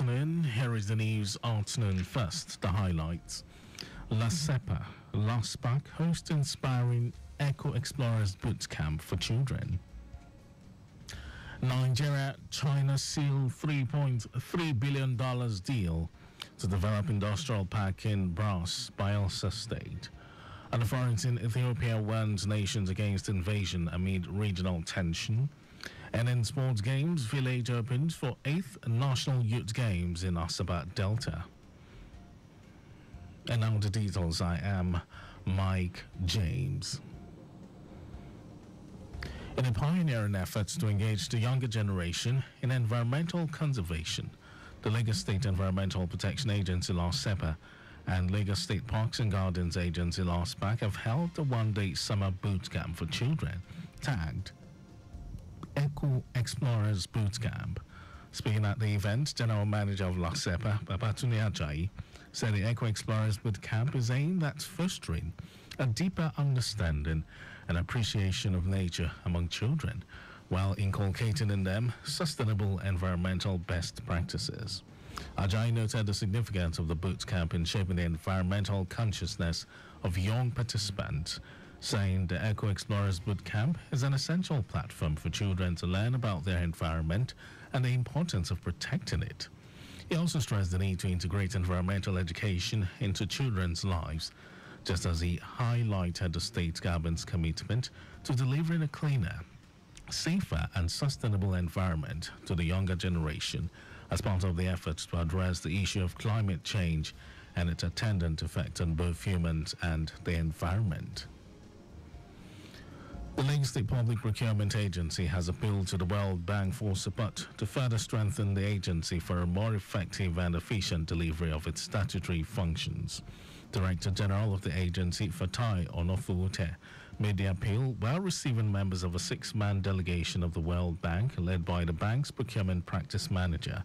afternoon. Here is the news afternoon first. The highlights. La Cepa, LASPAC hosts inspiring Eco Explorers Boot Camp for children. Nigeria, China seal $3.3 billion deal to develop industrial park in Bras, Bayelsa State. And authorities in Ethiopia warns nations against invasion amid regional tension. And in sports games, Village opens for 8th National Youth Games in Asabat Delta. And now the details. I am Mike James. In a pioneering effort to engage the younger generation in environmental conservation, the Lagos State Environmental Protection Agency LASEPA and Lagos State Parks and Gardens Agency LASPAC have held a one-day summer boot camp for children tagged Eco Explorers Boot Camp. Speaking at the event, General Manager of LASEPA, Babatunde Ajayi, said the Eco Explorers Boot Camp is aimed at fostering a deeper understanding and appreciation of nature among children, while inculcating in them sustainable environmental best practices. Ajayi noted the significance of the boot camp in shaping the environmental consciousness of young participants, saying the Eco Explorers Boot Camp is an essential platform for children to learn about their environment and the importance of protecting it. He also stressed the need to integrate environmental education into children's lives, just as he highlighted the state government's commitment to delivering a cleaner, safer and sustainable environment to the younger generation as part of the efforts to address the issue of climate change and its attendant effect on both humans and the environment. The Lagos State Public Procurement Agency has appealed to the World Bank for support to further strengthen the agency for a more effective and efficient delivery of its statutory functions. Director General of the agency, Fatai Onofuute, made the appeal while receiving members of a 6-man delegation of the World Bank led by the bank's procurement practice manager,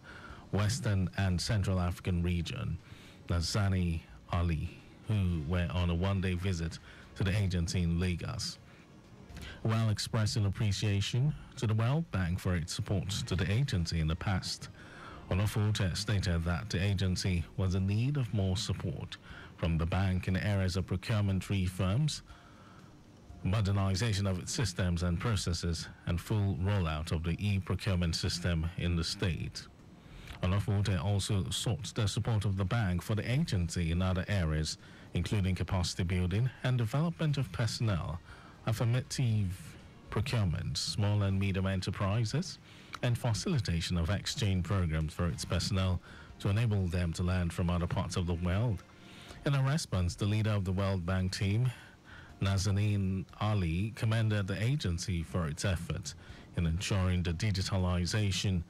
Western and Central African region, Nazani Ali, who were on a one-day visit to the agency in Lagos. While expressing appreciation to the World Bank for its support to the agency in the past, Onofuute stated that the agency was in need of more support from the bank in areas of procurement reforms, modernization of its systems and processes, and full rollout of the e-procurement system in the state. Onofuute also sought the support of the bank for the agency in other areas, including capacity building and development of personnel, affirmative procurement, small and medium enterprises, and facilitation of exchange programs for its personnel to enable them to learn from other parts of the world. In a response, the leader of the World Bank team, Nazanin Ali, commended the agency for its efforts in ensuring the digitalization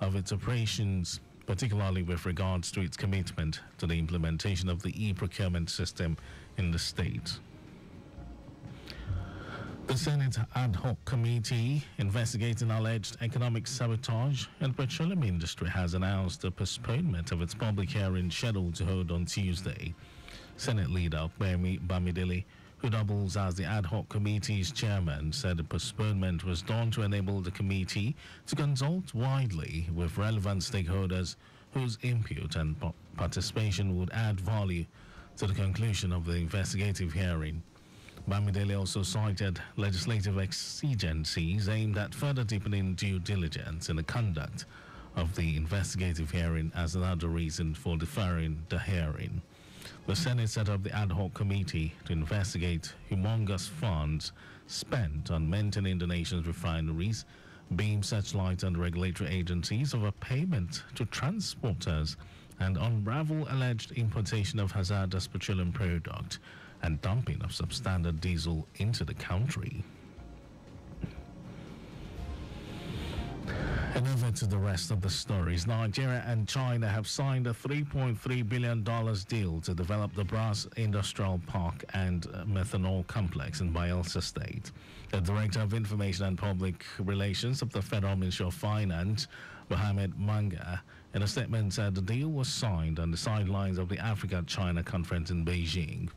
of its operations, particularly with regards to its commitment to the implementation of the e-procurement system in the state. The Senate Ad Hoc Committee investigating alleged economic sabotage in the petroleum industry has announced a postponement of its public hearing scheduled to hold on Tuesday. Senate Leader Opeyemi Bamidele, who doubles as the Ad Hoc Committee's chairman, said the postponement was done to enable the committee to consult widely with relevant stakeholders whose input and participation would add value to the conclusion of the investigative hearing. Bamidele also cited legislative exigencies aimed at further deepening due diligence in the conduct of the investigative hearing as another reason for deferring the hearing. The Senate set up the ad hoc committee to investigate humongous funds spent on maintaining the nation's refineries, beam searchlight on regulatory agencies over payment to transporters, and unravel alleged importation of hazardous petroleum product and dumping of substandard diesel into the country. And over to the rest of the stories. Nigeria and China have signed a $3.3 billion deal to develop the Bras Industrial Park and Methanol Complex in Bayelsa State. The Director of Information and Public Relations of the Federal Ministry of Finance, Mohamed Manga, in a statement said the deal was signed on the sidelines of the Africa-China conference in Beijing.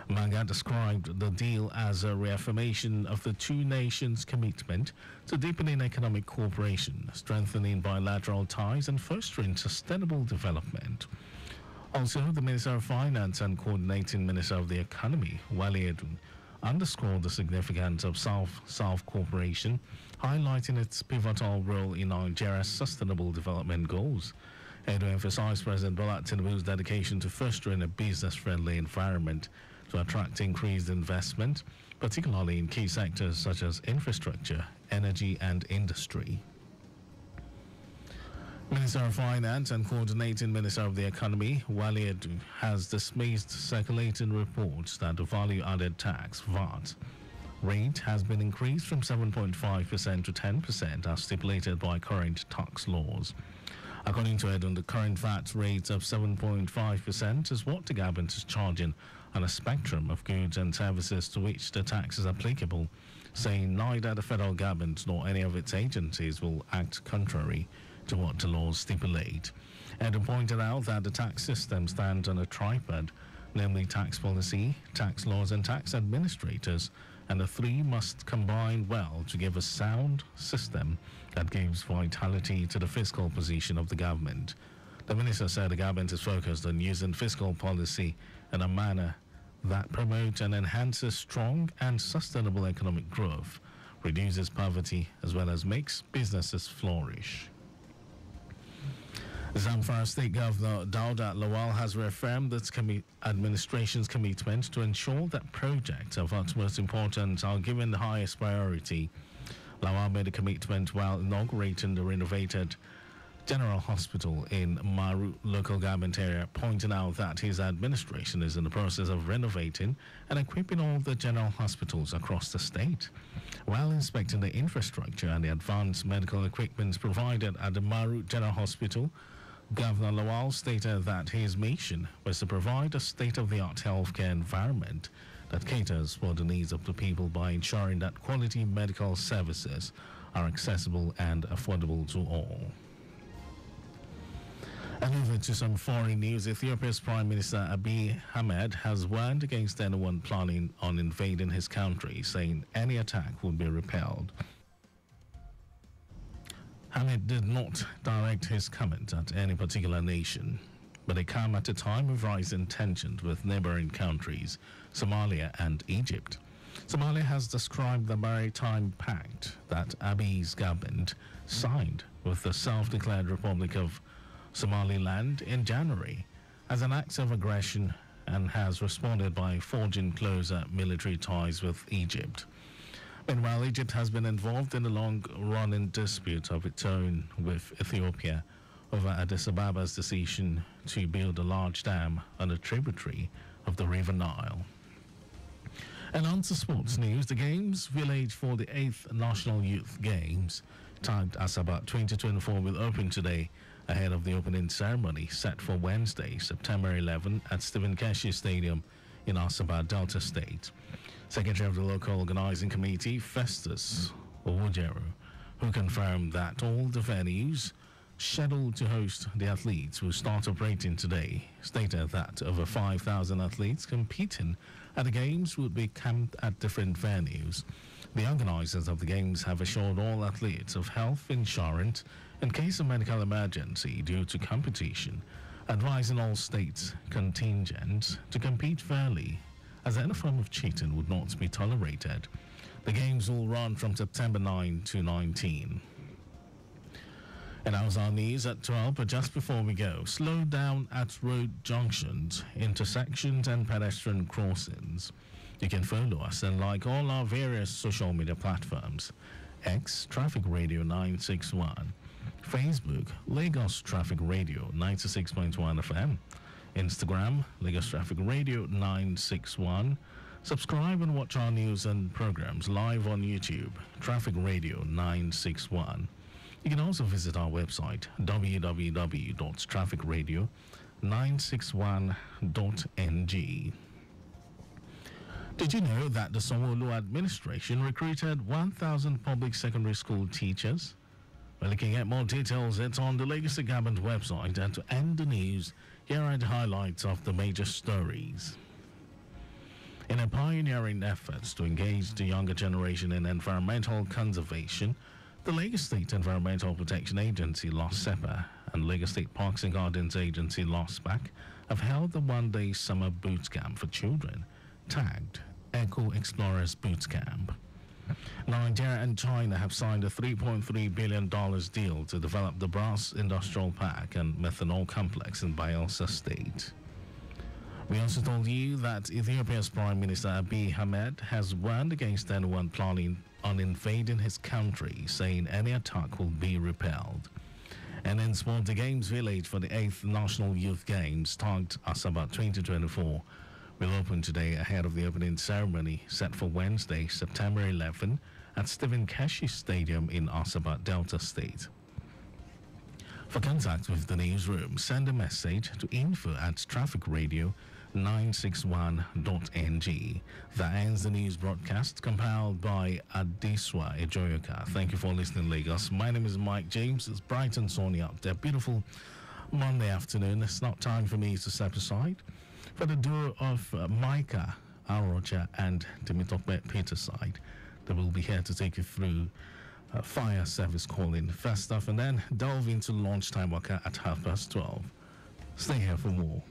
Manga described the deal as a reaffirmation of the two nations' commitment to deepening economic cooperation, strengthening bilateral ties, and fostering sustainable development. Also, the Minister of Finance and Coordinating Minister of the Economy, Wale Edun, underscored the significance of South cooperation, highlighting its pivotal role in Nigeria's sustainable development goals. Edu emphasized President Bola Tinubu's dedication to fostering a business-friendly environment to attract increased investment, particularly in key sectors such as infrastructure, energy, and industry. Minister of Finance and Coordinating Minister of the Economy, Wale Edu, has dismissed circulating reports that the value-added tax, VAT, rate has been increased from 7.5% to 10% as stipulated by current tax laws. According to Edun, the current VAT rate of 7.5% is what the government is charging on a spectrum of goods and services to which the tax is applicable, saying neither the federal government nor any of its agencies will act contrary to what the laws stipulate. Edun pointed out that the tax system stands on a tripod, namely tax policy, tax laws, and tax administrators, and the three must combine well to give a sound system that gives vitality to the fiscal position of the government. The minister said the government is focused on using fiscal policy in a manner that promotes and enhances strong and sustainable economic growth, reduces poverty, as well as makes businesses flourish. Zamfara State Governor Dauda Lawal has reaffirmed its administration's commitment to ensure that projects of utmost importance are given the highest priority. Lawal made a commitment while inaugurating the renovated General Hospital in Maru local government area, pointing out that his administration is in the process of renovating and equipping all the general hospitals across the state. While inspecting the infrastructure and the advanced medical equipment provided at the Maru General Hospital, Governor Lawal stated that his mission was to provide a state-of-the-art healthcare environment that caters for the needs of the people by ensuring that quality medical services are accessible and affordable to all. And over to some foreign news. Ethiopia's Prime Minister Abiy Ahmed has warned against anyone planning on invading his country, saying any attack would be repelled. Ahmed did not direct his comment at any particular nation, but they come at a time of rising tensions with neighboring countries, Somalia and Egypt. Somalia has described the maritime pact that Abiy's government signed with the self-declared Republic of Somaliland in January as an act of aggression and has responded by forging closer military ties with Egypt. Meanwhile, Egypt has been involved in a long-running dispute of its own with Ethiopia over Addis Ababa's decision to build a large dam on a tributary of the River Nile. And on to sports news, the Games village for the 8th National Youth Games, tagged Asaba 2024, will open today ahead of the opening ceremony set for Wednesday, September 11 at Stephen Keshi Stadium in Asaba, Delta State. Secretary of the local organizing committee, Festus Owujeru, who confirmed that all the venues scheduled to host the athletes will start operating today, stated that over 5,000 athletes competing at the Games would be camped at different venues. The organizers of the Games have assured all athletes of health insurance in case of medical emergency due to competition, advising all states contingents to compete fairly, as any form of cheating would not be tolerated. The Games will run from September 9 to 19. And that was our news at 12, but just before we go, slow down at road junctions, intersections, and pedestrian crossings. You can follow us and like all our various social media platforms. X, Traffic Radio 961. Facebook, Lagos Traffic Radio 96.1 FM. Instagram, Lagos Traffic Radio 961. Subscribe and watch our news and programs live on YouTube, Traffic Radio 961. You can also visit our website, www.trafficradio961.ng. Did you know that the Sanwo-Olu administration recruited 1,000 public secondary school teachers? Well, you can get more details. It's on the Lagos Government website. And to end the news, here are the highlights of the major stories. In a pioneering effort to engage the younger generation in environmental conservation, the Lagos State Environmental Protection Agency, LOSEPA, and Lagos State Parks and Gardens Agency, LOSPAC, have held the one-day summer boot camp for children, tagged Eco Explorers Boot Camp. Nigeria and China have signed a $3.3 billion deal to develop the Brass Industrial Park and Methanol Complex in Bayelsa State. We also told you that Ethiopia's Prime Minister Abiy Ahmed has warned against anyone planning on invading his country, saying any attack will be repelled. And in sport, the Games Village for the 8th National Youth Games, tagged Asaba 2024, will open today ahead of the opening ceremony set for Wednesday, September 11 at Stephen Keshi Stadium in Asaba, Delta State. For contact with the newsroom, send a message to info@trafficradio961.ng. That ends the news broadcast compiled by Adeswa Ejoyoka. Thank you for listening, Lagos. My name is Mike James. It's bright and sunny out there. Beautiful Monday afternoon. It's not time for me to step aside. For the duo of Micah Arocha and Temitope Peterside, they will be here to take you through fire service calling first stuff and then delve into lunchtime worker at 12:30. Stay here for more.